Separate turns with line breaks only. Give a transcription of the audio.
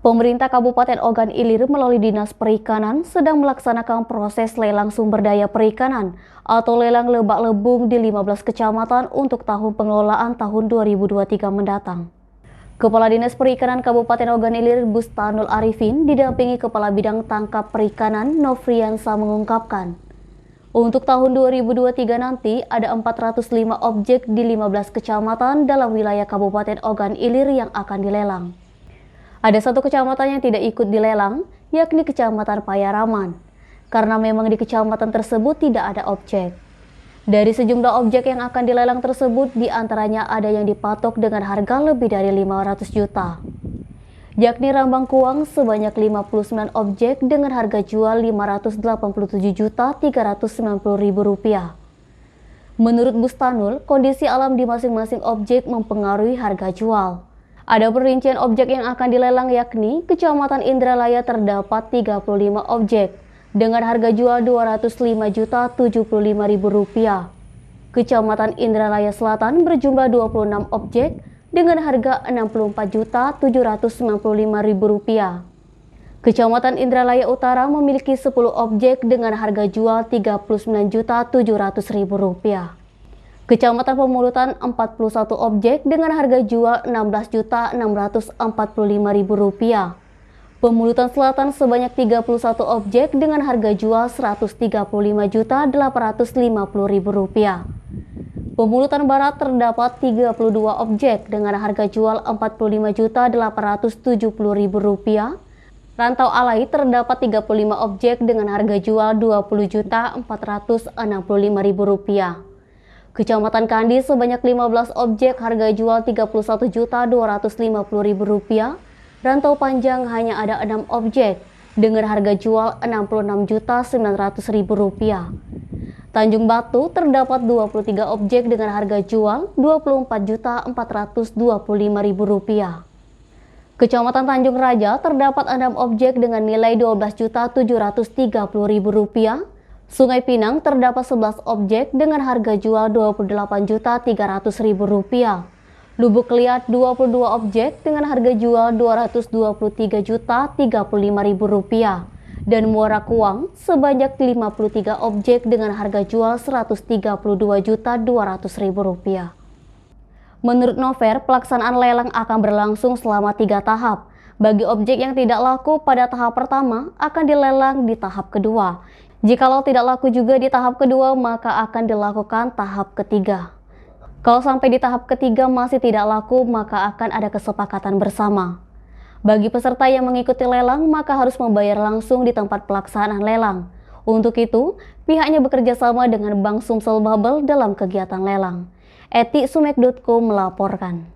Pemerintah Kabupaten Ogan Ilir melalui Dinas Perikanan sedang melaksanakan proses lelang sumber daya perikanan atau lelang lebak lebung di 15 kecamatan untuk tahun pengelolaan tahun 2023 mendatang. Kepala Dinas Perikanan Kabupaten Ogan Ilir Bustanul Arifin didampingi Kepala Bidang Tangkap Perikanan Nofriansa mengungkapkan, untuk tahun 2023 nanti ada 405 objek di 15 kecamatan dalam wilayah Kabupaten Ogan Ilir yang akan dilelang. Ada satu kecamatan yang tidak ikut dilelang, yakni Kecamatan Payaraman, karena memang di kecamatan tersebut tidak ada objek. Dari sejumlah objek yang akan dilelang tersebut, diantaranya ada yang dipatok dengan harga lebih dari 500 juta, yakni Rambang Kuang sebanyak 59 objek dengan harga jual Rp587.390.000. Menurut Bustanul, kondisi alam di masing-masing objek mempengaruhi harga jual. Ada perincian objek yang akan dilelang yakni Kecamatan Indralaya terdapat 35 objek dengan harga jual Rp205.075.000. Kecamatan Indralaya Selatan berjumlah 26 objek dengan harga Rp64.795.000. Kecamatan Indralaya Utara memiliki 10 objek dengan harga jual Rp39.700.000. Kecamatan Pemulutan 41 objek dengan harga jual Rp16.645.000. Pemulutan Selatan sebanyak 31 objek dengan harga jual Rp135.850.000. Pemulutan Barat terdapat 32 objek dengan harga jual Rp45.870.000. Rantau Alai terdapat 35 objek dengan harga jual Rp20.465.000. Kecamatan Kandi sebanyak 15 objek harga jual Rp31.250.000. Rantau Panjang hanya ada 6 objek dengan harga jual Rp66.900.000. Tanjung Batu terdapat 23 objek dengan harga jual Rp24.425.000. Kecamatan Tanjung Raja terdapat 6 objek dengan nilai Rp12.730.000. Sungai Pinang terdapat 11 objek dengan harga jual Rp28.300.000. Lubuk Liat 22 objek dengan harga jual Rp223.035.000. Dan Muara Kuang sebanyak 53 objek dengan harga jual Rp132.200.000. Menurut Nover, pelaksanaan lelang akan berlangsung selama 3 tahap. Bagi objek yang tidak laku pada tahap pertama akan dilelang di tahap kedua. Jikalau tidak laku juga di tahap kedua, maka akan dilakukan tahap ketiga. Kalau sampai di tahap ketiga masih tidak laku, maka akan ada kesepakatan bersama. Bagi peserta yang mengikuti lelang, maka harus membayar langsung di tempat pelaksanaan lelang. Untuk itu, pihaknya bekerja sama dengan Bank Sumsel Babel dalam kegiatan lelang. Eti Sumek.co melaporkan.